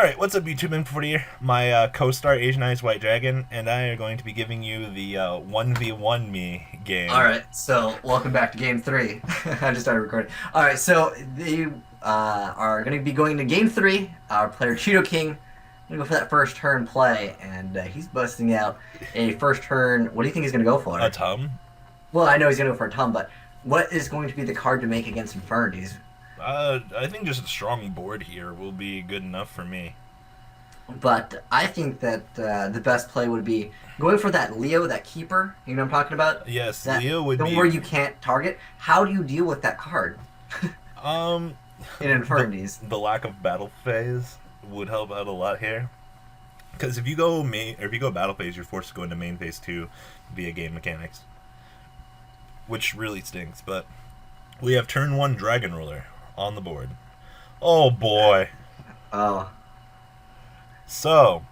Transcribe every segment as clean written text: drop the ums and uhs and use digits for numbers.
Alright, what's up YouTube Info here? My co-star Asian Eyes White Dragon and I are going to be giving you the 1v1 me game. Alright, so welcome back to game 3. I just started recording. Alright, so they are going to be going to game 3. Our player Cheetoh King going to go for that first turn play, and he's busting out a first turn. What do you think he's going to go for? A Tum? Well, I know he's going to go for a Tum, but what is going to be the card to make against Infernitys? I think just a strong board here will be good enough for me. But I think that the best play would be going for that Leo, that keeper. You know what I'm talking about? Yes, that, Leo would be... where you can't target. How do you deal with that card? In Infernitys. The lack of battle phase would help out a lot here. Because if you go battle phase, you're forced to go into main phase 2 via game mechanics. Which really stinks, but we have turn 1 Dragon Ruler on the board. Oh boy. Oh. So,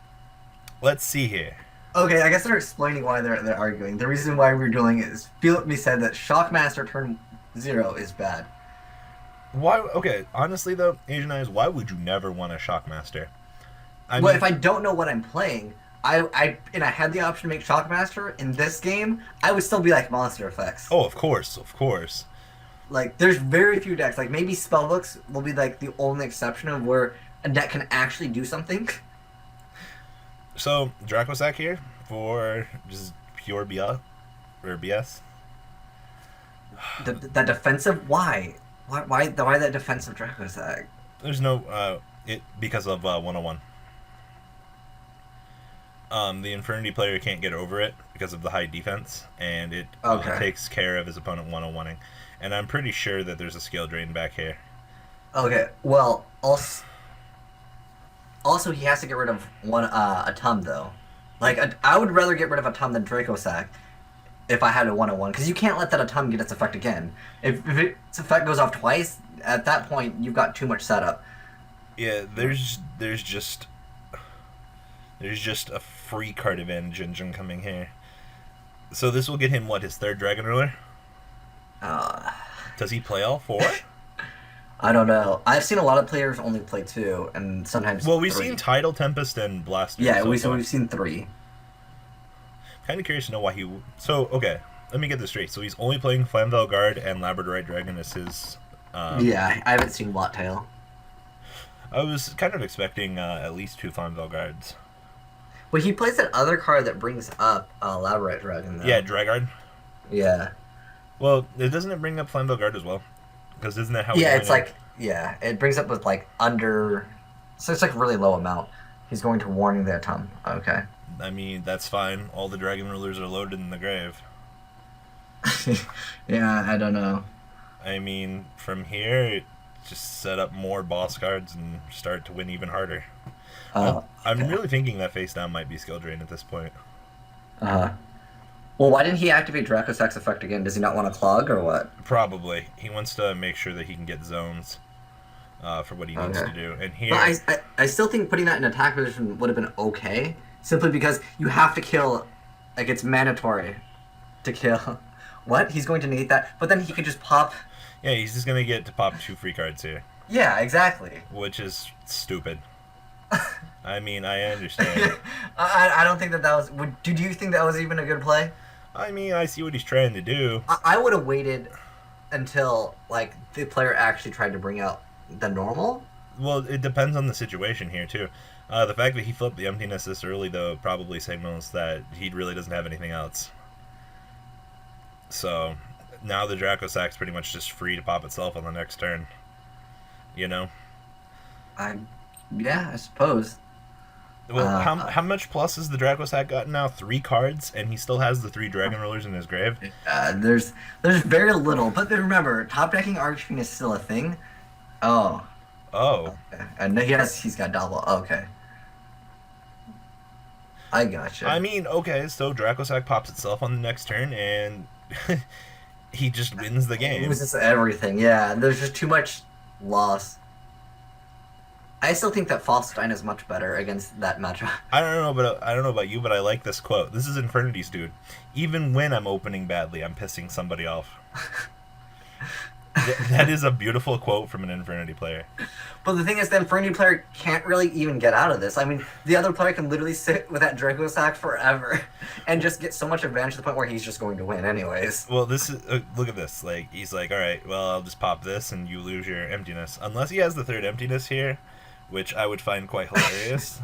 let's see here. Okay, I guess they're explaining why they're arguing. The reason why we're doing it is Philip said that Shockmaster turn 0 is bad. Why? Okay, honestly though, Asian Eyes, why would you never want a Shockmaster? Well, if I don't know what I'm playing, I had the option to make Shockmaster in this game, I would still be like monster effects. Oh, of course, of course. Like, there's very few decks. Like, maybe Spellbooks will be, like, the only exception of where a deck can actually do something. So, Dracosac here for just pure BS? Or BS? The defensive? Why? Why that defensive Dracosac? There's no, because of 101. The Infernity player can't get over it because of the high defense, and it takes care of his opponent 101ing. And I'm pretty sure that there's a skill drain back here. Okay, well, also he has to get rid of a Tum, though. Like, I would rather get rid of a Tum than Dracosac if I had a 101, because you can't let that a Tum get its effect again. If its effect goes off twice, at that point, you've got too much setup. Yeah, there's just a free card advantage engine coming here. So this will get him, what, his third Dragon Ruler? Does he play all 4? I don't know. I've seen a lot of players only play 2, and sometimes Well, we've 3. seen Tidal, Tempest, and Blaster. Yeah, we've seen 3. Kind of curious to know why he... So, okay, let me get this straight. So he's only playing Flam Vanguard and Labradorite Dragon as his... Yeah, I haven't seen Wattail. I was kind of expecting at least 2 Flam Vanguards. Well, he plays that other card that brings up Labradorite Dragon, though. Yeah, Dragard? Yeah. Well, doesn't it bring up Flam Vanguard as well? Because isn't that how... Yeah, it's like... Yeah, it brings up with, like, under... So it's, like, really low amount. He's going to warning the Tum. Okay. I mean, that's fine. All the Dragon Rulers are loaded in the grave. Yeah, I don't know. I mean, from here, just set up more boss cards and start to win even harder. I'm really thinking that face down might be skill drain at this point. Well, why didn't he activate Dracosac's effect again? Does he not want to clog or what? Probably. He wants to make sure that he can get zones for what he needs to do. And here... But I still think putting that in attack position would have been okay. Simply because you have to kill... Like, it's mandatory to kill. What? He's going to negate that? But then he could just pop... Yeah, he's just going to get to pop 2 free cards here. Yeah, exactly. Which is stupid. I mean, I understand. I don't think that was... Do you think that was even a good play? I mean, I see what he's trying to do. I would have waited until, like, the player actually tried to bring out the normal. Well, it depends on the situation here, too. The fact that he flipped the emptiness this early, though, probably signals that he really doesn't have anything else. So, now the Dracosac's pretty much just free to pop itself on the next turn. You know? Yeah, I suppose. Well, how much plus has the Dracosac got now? 3 cards, and he still has the 3 Dragon Rulers in his grave? There's very little, but then remember, top decking Archfiend is still a thing. Oh. Oh. Okay. And he's got double. Okay. I gotcha. I mean, okay, so Dracosac pops itself on the next turn, and he just wins the game. He loses everything, yeah. There's just too much loss. I still think that Falstein is much better against that matchup. I don't know about you, but I like this quote. This is Infernitys, dude. Even when I'm opening badly, I'm pissing somebody off. That is a beautiful quote from an Infernity player. But the thing is, the Infernity player can't really even get out of this. I mean, the other player can literally sit with that Draco sack forever and just get so much advantage to the point where he's just going to win anyways. Well, this is look at this. Like he's like, all right, well, I'll just pop this, and you lose your emptiness. Unless he has the third emptiness here, which I would find quite hilarious.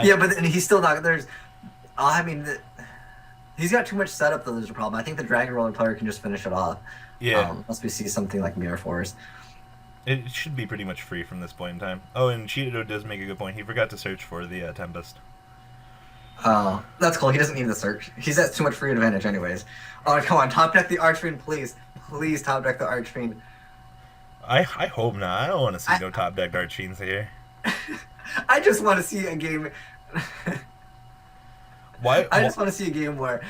Yeah, but then he's still not. There's, I mean, he's got too much setup to lose a problem. I think the Dragon Roller player can just finish it off. Yeah. Unless we see something like Mirror Force. It should be pretty much free from this point in time. Oh, and Cheetohs does make a good point. He forgot to search for the Tempest. Oh, that's cool. He doesn't need the search. He's at too much free advantage anyways. Oh, come on. Top deck the Archfiend, please. Please top deck the Archfiend. I hope not. I don't want to see no top decked Archfiends here. I just want to see a game... Why? I just want to see a game where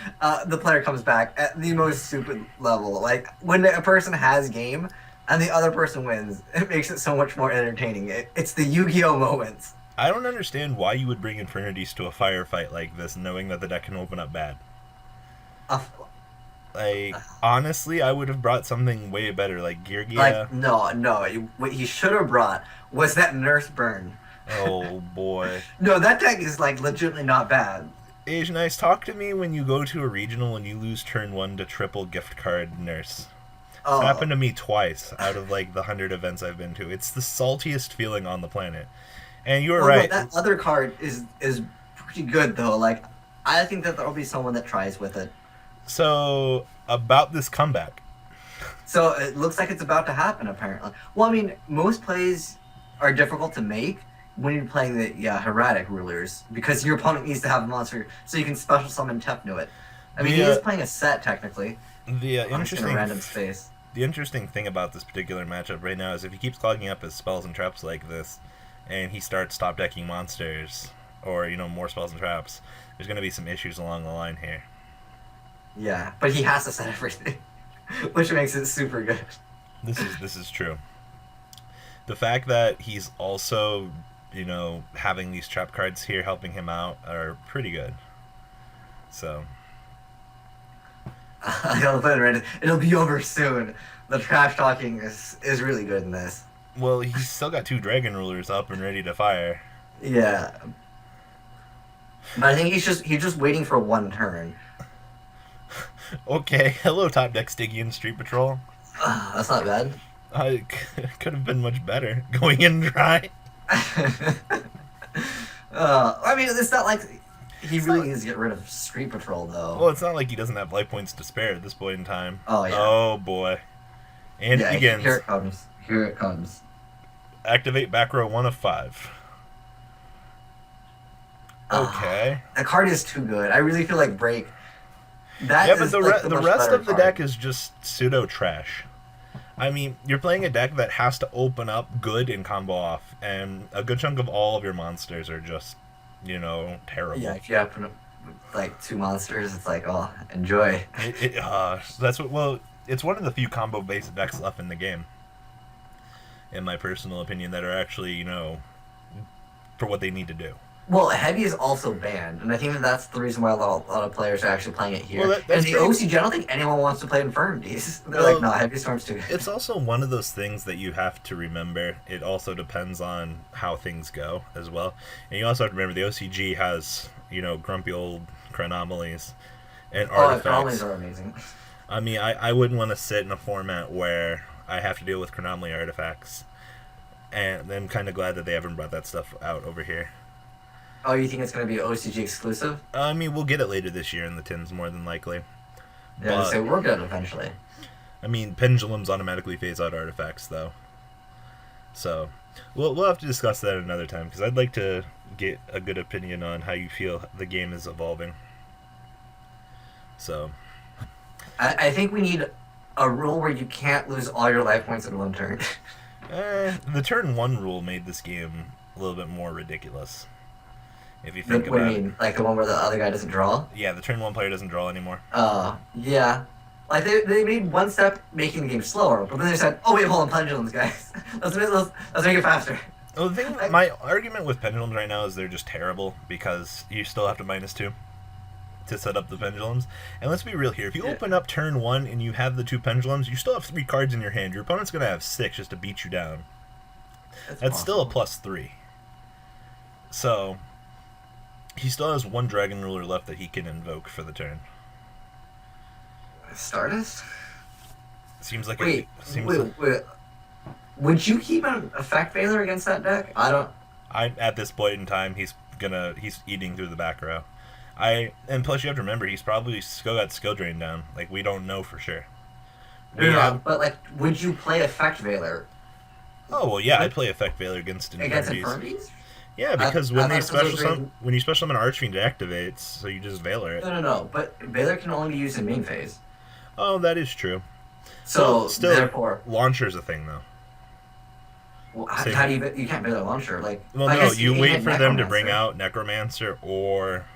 the player comes back at the most stupid level. Like, when a person has game and the other person wins, it makes it so much more entertaining. It's the Yu-Gi-Oh moments. I don't understand why you would bring Infernitys to a firefight like this, knowing that the deck can open up bad. Like, honestly, I would have brought something way better, like Yugioh. Like, no. What he should have brought was that Nurse Burn. Oh, boy. No, that deck is, like, legitimately not bad. Asian Eyes, talk to me when you go to a regional and you lose turn 1 to triple gift card Nurse. It's happened to me twice out of, like, the 100 events I've been to. It's the saltiest feeling on the planet. And you were right. No, that other card is pretty good, though. Like, I think that there'll be someone that tries with it. So, about this comeback. So, it looks like it's about to happen, apparently. Well, I mean, most plays are difficult to make when you're playing the Hieratic rulers, because your opponent needs to have a monster so you can special summon Tefnuit. I mean, he is playing a set, technically. The in a random space. The interesting thing about this particular matchup right now is if he keeps clogging up his spells and traps like this, and he starts top decking monsters, or, you know, more spells and traps, there's going to be some issues along the line here. Yeah, but he has to set everything, which makes it super good. This is true. The fact that he's also, you know, having these trap cards here helping him out are pretty good. So... It'll be over soon. The trash talking is really good in this. Well, he's still got 2 Dragon Rulers up and ready to fire. Yeah. But I think he's just waiting for one turn. Okay, hello Top Deck Stygian Street Patrol. That's not bad. Could have been much better. Going in dry. I mean, it's not like he really needs to get rid of Street Patrol, though. Well, it's not like he doesn't have life points to spare at this point in time. Oh, yeah. Oh, boy. And it begins. Here it comes. Here it comes. Activate Backrow 1 of 5. Okay. That card is too good. I really feel like Break. But the rest of the deck is just pseudo trash. I mean, you're playing a deck that has to open up good and combo off, and a good chunk of all of your monsters are just, you know, terrible. Yeah, if you have like 2 monsters, it's like, oh, enjoy. That's what. Well, it's one of the few combo-based decks left in the game, in my personal opinion, that are actually, you know, for what they need to do. Well, Heavy is also banned, and I think that's the reason why a lot of players are actually playing it here. Well, and the OCG, I don't think anyone wants to play Infernitys. They're like, no, Heavy Storm's too good. It's also one of those things that you have to remember. It also depends on how things go as well. And you also have to remember the OCG has, you know, grumpy old Chronomalies and artifacts. Chronomalies are amazing. I mean, I wouldn't want to sit in a format where I have to deal with Chronomaly artifacts. And I'm kind of glad that they haven't brought that stuff out over here. Oh, you think it's going to be OCG exclusive? I mean, we'll get it later this year in the tins, more than likely. Yeah, so we're good eventually. I mean, pendulums automatically phase out artifacts, though. So, we'll have to discuss that another time, because I'd like to get a good opinion on how you feel the game is evolving. So... I think we need a rule where you can't lose all your life points in one turn. The turn 1 rule made this game a little bit more ridiculous. If you think about it. What do you mean? Like the one where the other guy doesn't draw? Yeah, the turn 1 player doesn't draw anymore. Yeah. Like, they made one step making the game slower, but then they said, oh wait, hold on, pendulums, guys. let's make it faster. Well, the thing, my argument with pendulums right now is they're just terrible, because you still have to -2 to set up the pendulums. And let's be real here. If you open up turn 1 and you have the 2 pendulums, you still have 3 cards in your hand. Your opponent's going to have 6 just to beat you down. That's still a +3. So, he still has 1 Dragon Ruler left that he can invoke for the turn. Stardust? Seems like wait. Would you keep an Effect Veiler against that deck? At this point in time, he's eating through the back row. And plus you have to remember he's probably still got skill drain down. Like, we don't know for sure. But like, would you play Effect Veiler? Oh well, yeah, I'd play Effect Veiler against Infernitys. Yeah, because when you special summon Archfiend, it activates, so you just Veiler it. No. But Veiler can only be used in main phase. Oh, that is true. So still, therefore, Launcher's a thing though. Well, how do you can't Veiler Launcher? Like, well, no, you wait for them to bring out Necromancer or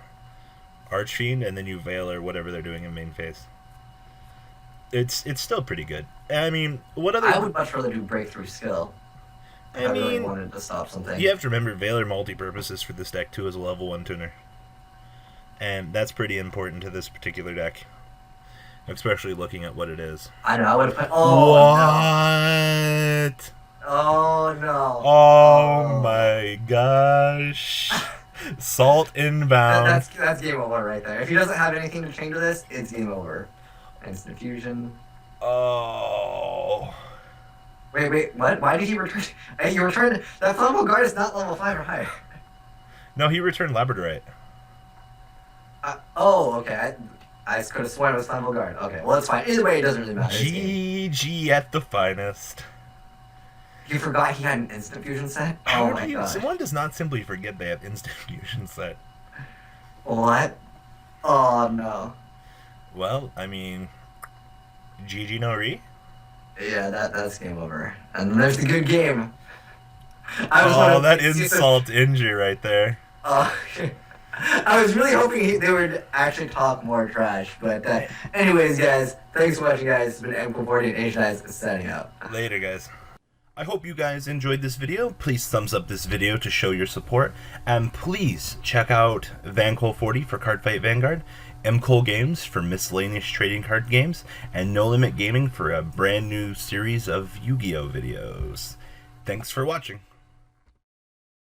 Archfiend, and then you Veiler whatever they're doing in main phase. It's still pretty good. I mean, what other? I would much rather do Breakthrough Skill. I really wanted to stop something. You have to remember, Veiler multi-purposes for this deck too as a level 1 tuner, and that's pretty important to this particular deck, especially looking at what it is. I know. I would have put. What? Oh no! Oh my gosh! Salt inbound. That's game over right there. If he doesn't have anything to change to this, it's game over. Instant fusion. Oh. Wait, what? Why did he return? Hey, you returned. That Flammable Guard is not level 5 or higher. No, he returned Labradorite. Okay. I could have sworn it was Flammable Guard. Okay, well, that's fine. Either way, it doesn't really matter. GG at the finest. You forgot he had an instant fusion set? Oh my god. Someone does not simply forget they have instant fusion set. What? Oh no. Well, I mean, GG no re? Yeah, that's game over. And then there's the good game. That insult injury right there. I was really hoping they would actually talk more trash, but anyways, guys, thanks for watching, guys. It's been M40 and Asian signing out. Later, guys. I hope you guys enjoyed this video. Please thumbs up this video to show your support, and please check out Vanguard 40 for Cardfight Vanguard, M-Kohl Games for miscellaneous trading card games, and No Limit Gaming for a brand new series of Yu-Gi-Oh videos. Thanks for watching.